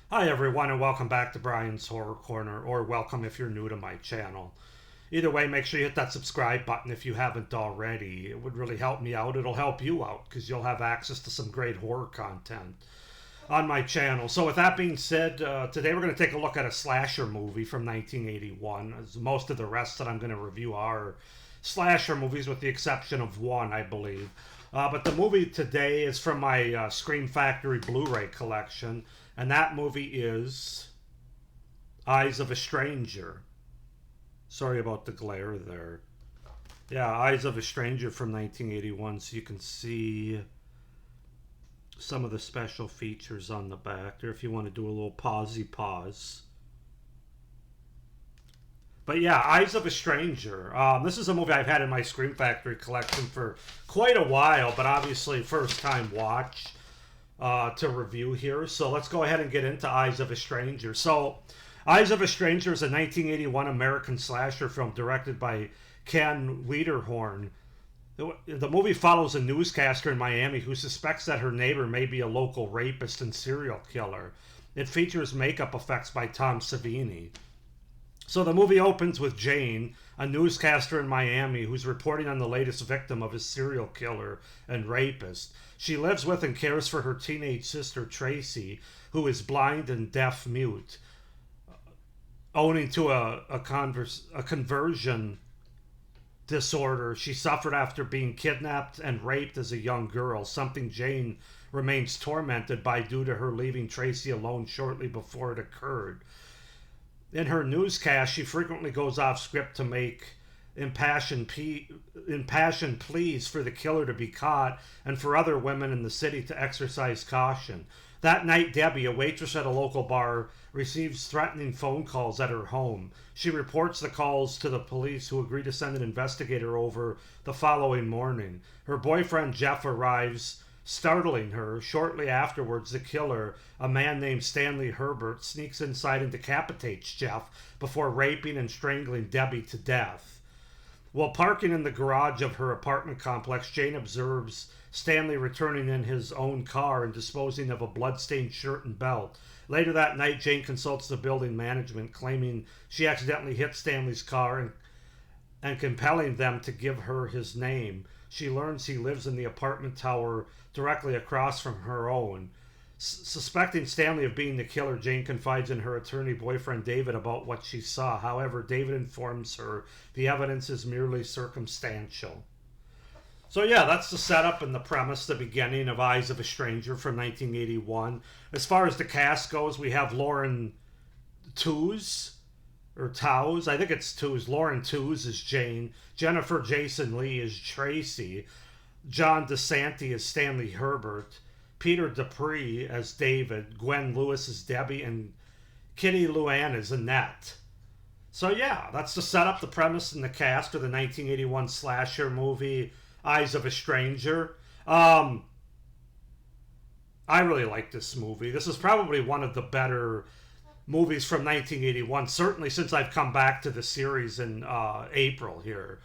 Hi, everyone, and welcome back to Brian's Horror Corner, or welcome if you're new to my channel. Either way, make sure you hit that subscribe button if you haven't already. It would really help me out. It'll help you out because you'll have access to some great horror content on my channel. So, with that being said, today we're going to take a look at a slasher movie from 1981. As most of the rest that I'm going to review are slasher movies, with the exception of one, I believe. But the movie today is from my Scream Factory Blu ray collection, and that movie is Eyes of a Stranger. Sorry about the glare there. Yeah, Eyes of a Stranger from 1981, so you can see some of the special features on the back there if you want to do a little pause. But yeah, Eyes of a Stranger. This is a movie I've had in my Scream Factory collection for quite a while, but obviously first time watch to review here. So let's go ahead and get into Eyes of a Stranger. So, Eyes of a Stranger is a 1981 American slasher film directed by Ken Wiederhorn. The movie follows a newscaster in Miami who suspects that her neighbor may be a local rapist and serial killer. It features makeup effects by Tom Savini. So the movie opens with Jane, a newscaster in Miami who's reporting on the latest victim of a serial killer and rapist. She lives with and cares for her teenage sister Tracy, who is blind and deaf mute, owing to a conversion disorder she suffered after being kidnapped and raped as a young girl, something Jane remains tormented by due to her leaving Tracy alone shortly before it occurred. In her newscast, she frequently goes off script to make impassioned, impassioned pleas for the killer to be caught and for other women in the city to exercise caution. That night, Debbie, a waitress at a local bar, receives threatening phone calls at her home. She reports the calls to the police, who agree to send an investigator over the following morning. Her boyfriend, Jeff, arrives, startling her. Shortly afterwards, the killer, a man named Stanley Herbert, sneaks inside and decapitates Jeff before raping and strangling Debbie to death. While parking in the garage of her apartment complex, Jane observes Stanley returning in his own car and disposing of a bloodstained shirt and belt. Later that night, Jane consults the building management, claiming she accidentally hit Stanley's car and compelling them to give her his name. She learns he lives in the apartment tower directly across from her own. Suspecting Stanley of being the killer, Jane confides in her attorney boyfriend David about what she saw. However, David informs her the evidence is merely circumstantial. So yeah, that's the setup and the premise, the beginning of Eyes of a Stranger from 1981. As far as the cast goes, we have Lauren Toos, or Towes. I think it's Toos. Lauren Toos is Jane. Jennifer Jason Lee is Tracy. John DeSanti as Stanley Herbert. Peter Dupree as David. Gwen Lewis as Debbie. And Kitty Luann as Annette. So yeah, that's the setup, the premise, and the cast of the 1981 slasher movie Eyes of a Stranger. I really like this movie. This is probably one of the better movies from 1981, certainly since I've come back to the series in April here.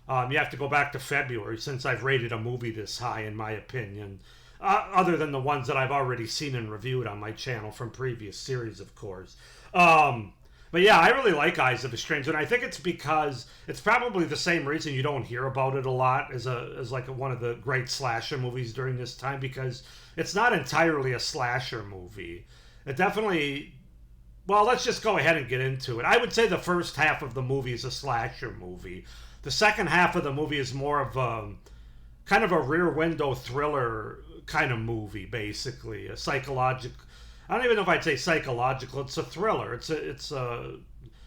You have to go back to February since I've rated a movie this high, in my opinion. Other than the ones that I've already seen and reviewed on my channel from previous series, of course. But yeah, I really like Eyes of a Stranger, and I think it's because it's probably the same reason you don't hear about it a lot as like one of the great slasher movies during this time, because it's not entirely a slasher movie. It definitely, well, let's just go ahead and get into it. I would say the first half of the movie is a slasher movie. The second half of the movie is more of a kind of a rear window thriller kind of movie, basically. A psychological, I don't even know if I'd say psychological. It's a thriller. It's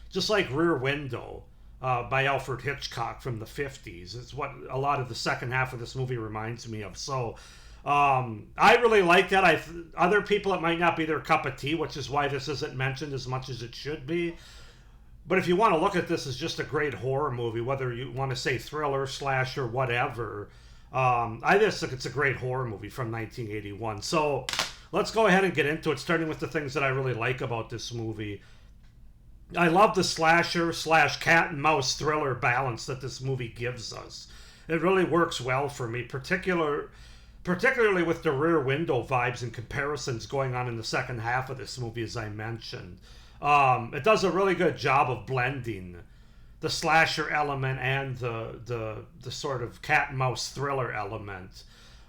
just like Rear Window by Alfred Hitchcock from the 50s. It's what a lot of the second half of this movie reminds me of. So I really like that. Other people, it might not be their cup of tea, which is why this isn't mentioned as much as it should be. But if you want to look at this as just a great horror movie, whether you want to say thriller, slasher, whatever, I just think it's a great horror movie from 1981. So let's go ahead and get into it, starting with the things that I really like about this movie. I love the slasher / cat and mouse thriller balance that this movie gives us. It really works well for me, particularly with the Rear Window vibes and comparisons going on in the second half of this movie, as I mentioned. It does a really good job of blending the slasher element and the sort of cat and mouse thriller element.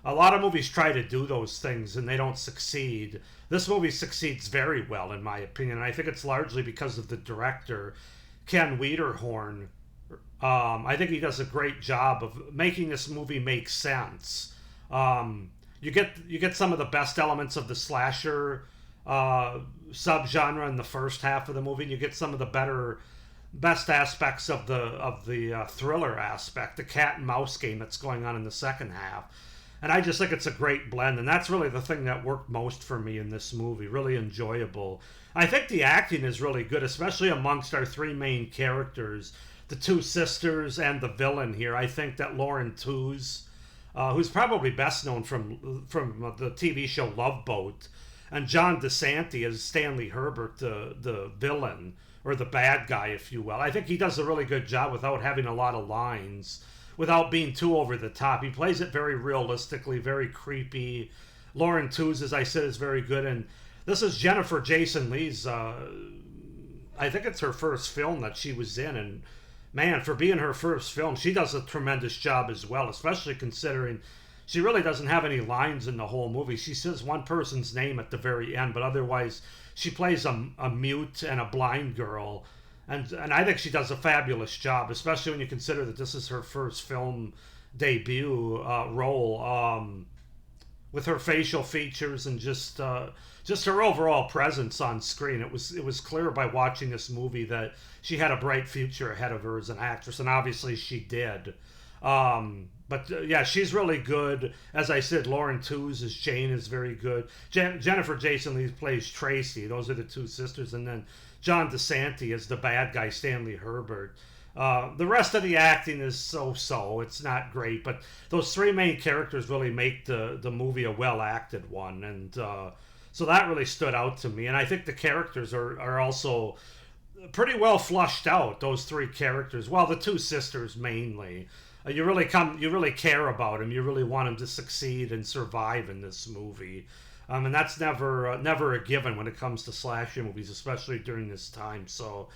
A lot of movies try to do those things and they don't succeed. This movie succeeds very well, in my opinion, and I think it's largely because of the director, Ken Wiederhorn. I think he does a great job of making this movie make sense. You get some of the best elements of the slasher subgenre in the first half of the movie, and you get some of the best aspects of the thriller aspect, the cat and mouse game that's going on in the second half. And I just think it's a great blend, and that's really the thing that worked most for me in this movie. Really enjoyable. I think the acting is really good, especially amongst our three main characters, the two sisters and the villain here. I think that Lauren Toos, who's probably best known from the TV show Love Boat, and John DeSanti as Stanley Herbert, the villain, or the bad guy, if you will. I think he does a really good job without having a lot of lines, without being too over the top. He plays it very realistically, very creepy. Lauren Toos, as I said, is very good. And this is Jennifer Jason Leigh's, I think it's her first film that she was in. And man, for being her first film, she does a tremendous job as well, especially considering she really doesn't have any lines in the whole movie. She says one person's name at the very end, but otherwise she plays a mute and a blind girl. And I think she does a fabulous job, especially when you consider that this is her first film debut role, with her facial features and just her overall presence on screen. It was clear by watching this movie that she had a bright future ahead of her as an actress, and obviously she did. Yeah, she's really good. As I said, Lauren Toos as Jane is very good. Jennifer Jason Leigh plays Tracy. Those are the two sisters. And then John DeSanti is the bad guy, Stanley Herbert. The rest of the acting is so-so. It's not great. But those three main characters really make the movie a well-acted one. And so that really stood out to me. And I think the characters are also pretty well flushed out, those three characters. Well, the two sisters mainly. You really care about him. You really want him to succeed and survive in this movie, and that's never a given when it comes to slasher movies, especially during this time. So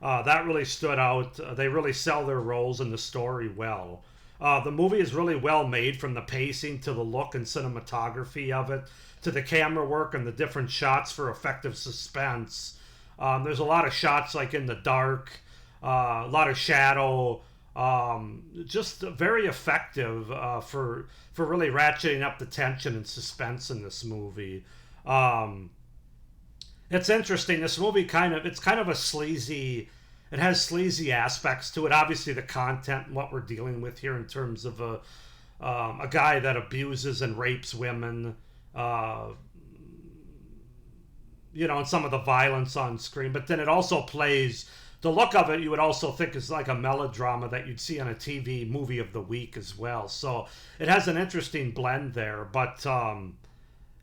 that really stood out. They really sell their roles and the story well. The movie is really well made, from the pacing to the look and cinematography of it, to the camera work and the different shots for effective suspense. There's a lot of shots like in the dark, a lot of shadow. Just very effective for really ratcheting up the tension and suspense in this movie. It's interesting. This movie it's kind of a sleazy. It has sleazy aspects to it. Obviously, the content and what we're dealing with here in terms of a guy that abuses and rapes women. And some of the violence on screen, but then it also plays. The look of it, you would also think is like a melodrama that you'd see on a TV movie of the week as well. So it has an interesting blend there. But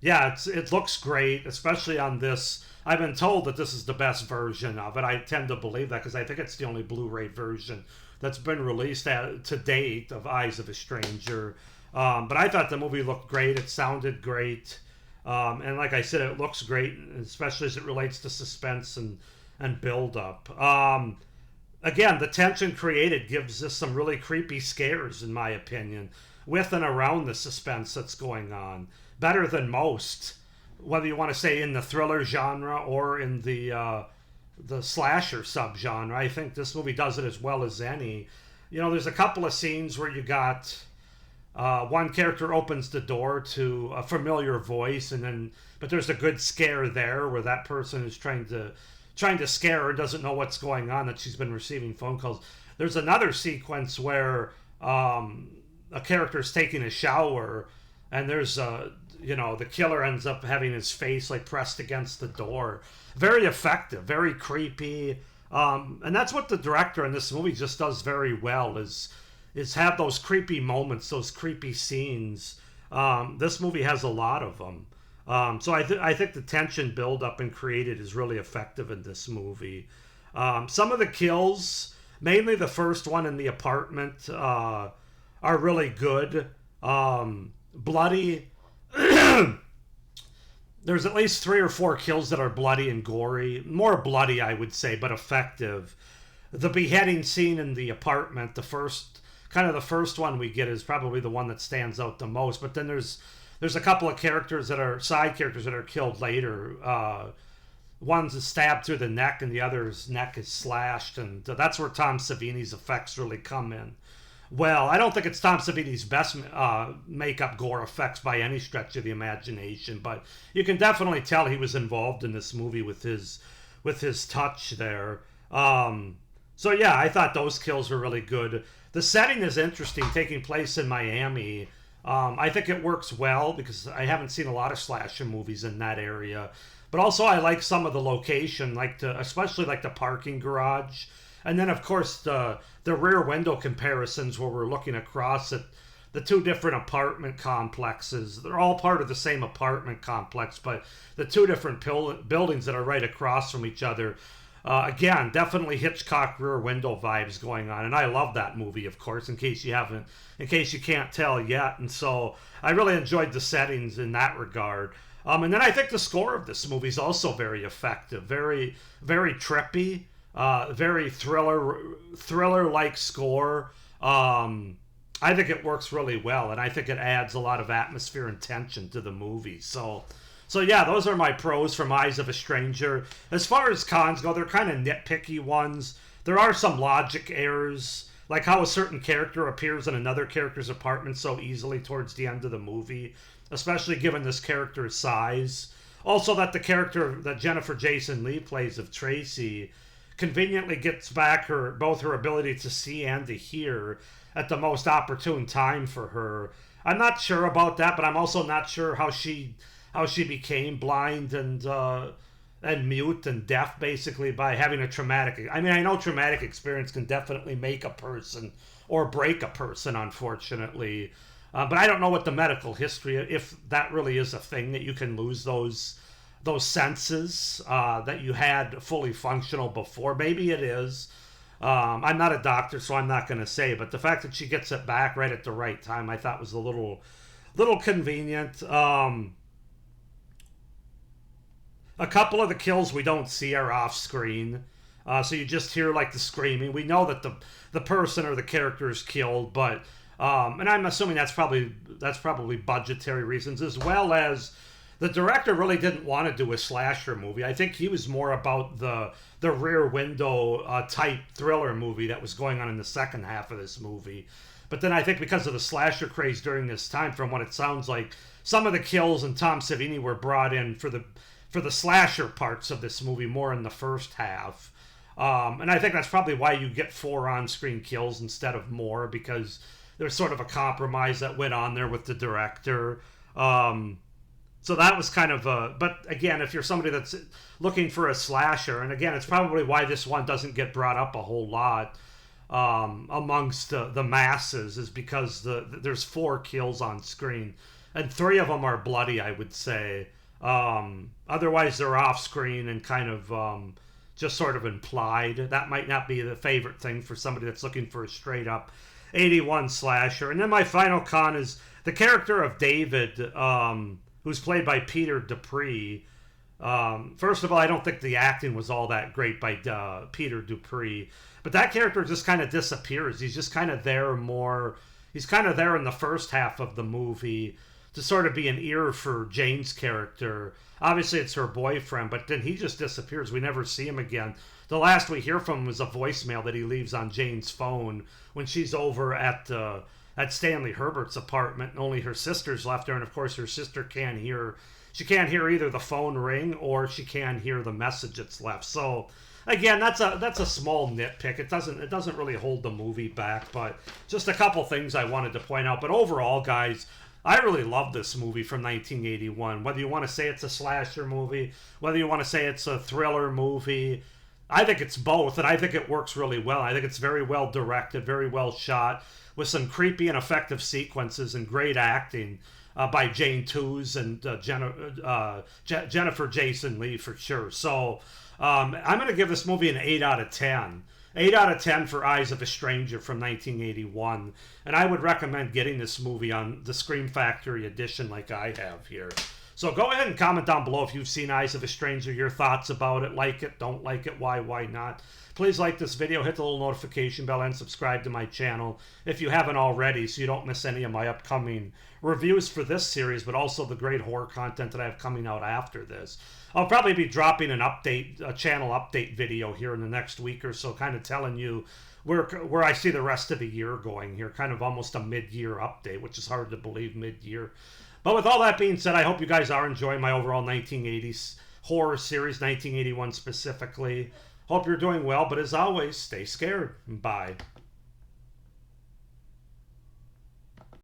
yeah, it looks great, especially on this. I've been told that this is the best version of it. I tend to believe that because I think it's the only Blu-ray version that's been released to date of Eyes of a Stranger. But I thought the movie looked great. It sounded great. And like I said, it looks great, especially as it relates to suspense and build up. Again, the tension created gives us some really creepy scares, in my opinion, with and around the suspense that's going on. Better than most, whether you want to say in the thriller genre or in the slasher subgenre. I think this movie does it as well as any. There's a couple of scenes where you got one character opens the door to a familiar voice, but there's a good scare there where that person is trying to scare her, doesn't know what's going on, that she's been receiving phone calls. There's another sequence where a character's taking a shower, and there's the killer ends up having his face like pressed against the door. Very effective, very creepy, and that's what the director in this movie just does very well, is have those creepy moments, those creepy scenes. This movie has a lot of them. So I think the tension buildup and created is really effective in this movie. Some of the kills, mainly the first one in the apartment, are really good. bloody. There's at least 3 or 4 kills that are bloody and gory. More bloody, I would say, but effective. The beheading scene in the apartment, the first one we get is probably the one that stands out the most. But then there's a couple of characters that are side characters that are killed later. One's stabbed through the neck, and the other's neck is slashed, and that's where Tom Savini's effects really come in. Well, I don't think it's Tom Savini's best makeup gore effects by any stretch of the imagination, but you can definitely tell he was involved in this movie with his touch there. So yeah, I thought those kills were really good. The setting is interesting, taking place in Miami. I think it works well because I haven't seen a lot of slasher movies in that area. But also I like some of the location, especially the parking garage. And then, of course, the rear window comparisons where we're looking across at the 2 different apartment complexes. They're all part of the same apartment complex, but the 2 different buildings that are right across from each other. Again, definitely Hitchcock rear window vibes going on. And I love that movie, of course, in case you can't tell yet. And so I really enjoyed the settings in that regard. And then I think the score of this movie is also very effective, very, very trippy. Very thriller-like score. I think it works really well, and I think it adds a lot of atmosphere and tension to the movie. So yeah, those are my pros from Eyes of a Stranger. As far as cons go, they're kind of nitpicky ones. There are some logic errors, like how a certain character appears in another character's apartment so easily towards the end of the movie, especially given this character's size. Also, that the character that Jennifer Jason Leigh plays of Tracy conveniently gets back both her ability to see and to hear at the most opportune time for her. I'm not sure about that, but I'm also not sure how she became blind and mute and deaf, basically, by having a traumatic. I mean, I know traumatic experience can definitely make a person or break a person, unfortunately, but I don't know what the medical history, if that really is a thing that you can lose those senses that you had fully functional before. Maybe it is. I'm not a doctor, so I'm not going to say, but the fact that she gets it back right at the right time, I thought was a little convenient. A couple of the kills we don't see are off screen, so you just hear the screaming. We know that the person or the character is killed, but and I'm assuming that's probably budgetary reasons, as well as the director really didn't want to do a slasher movie. I think he was more about the Rear Window type thriller movie that was going on in the second half of this movie. But then I think because of the slasher craze during this time, from what it sounds like, some of the kills and Tom Savini were brought in for the slasher parts of this movie more in the first half. And I think that's probably why you get 4 on-screen kills instead of more, because there's sort of a compromise that went on there with the director. So that was kind of but again, if you're somebody that's looking for a slasher, and again, it's probably why this one doesn't get brought up a whole lot amongst the masses, is because there's 4 kills on screen, and 3 of them are bloody, I would say. Otherwise, they're off screen and kind of just sort of implied. That might not be the favorite thing for somebody that's looking for a straight up 81 slasher. And then my final con is the character of David, who's played by Peter Dupree. First of all, I don't think the acting was all that great by Peter Dupree, but that character just kind of disappears. He's just kind of there he's kind of there in the first half of the movie to sort of be an ear for Jane's character. Obviously, it's her boyfriend, but then he just disappears. We never see him again. The last we hear from him is a voicemail that he leaves on Jane's phone when she's over at Stanley Herbert's apartment, and only her sister's left there, and of course her sister can't hear. She can't hear either the phone ring or she can't hear the message that's left. So again, that's a small nitpick. It doesn't really hold the movie back, but just a couple things I wanted to point out. But overall, guys, I really love this movie from 1981. Whether you want to say it's a slasher movie, whether you want to say it's a thriller movie, I think it's both, and I think it works really well. I think it's very well directed, very well shot, with some creepy and effective sequences and great acting by Jane Toos and Jennifer Jason Leigh for sure. So I'm going to give this movie an 8 out of 10. 8 out of 10 for Eyes of a Stranger from 1981. And I would recommend getting this movie on the Scream Factory edition like I have here. So go ahead and comment down below if you've seen Eyes of a Stranger, your thoughts about it, like it, don't like it, why not. Please like this video, hit the little notification bell, and subscribe to my channel if you haven't already so you don't miss any of my upcoming reviews for this series, but also the great horror content that I have coming out after this. I'll probably be dropping a channel update video here in the next week or so, kind of telling you where I see the rest of the year going here, kind of almost a mid-year update, which is hard to believe mid-year. But with all that being said, I hope you guys are enjoying my overall 1980s horror series, 1981 specifically. Hope you're doing well, but as always, stay scared. Bye.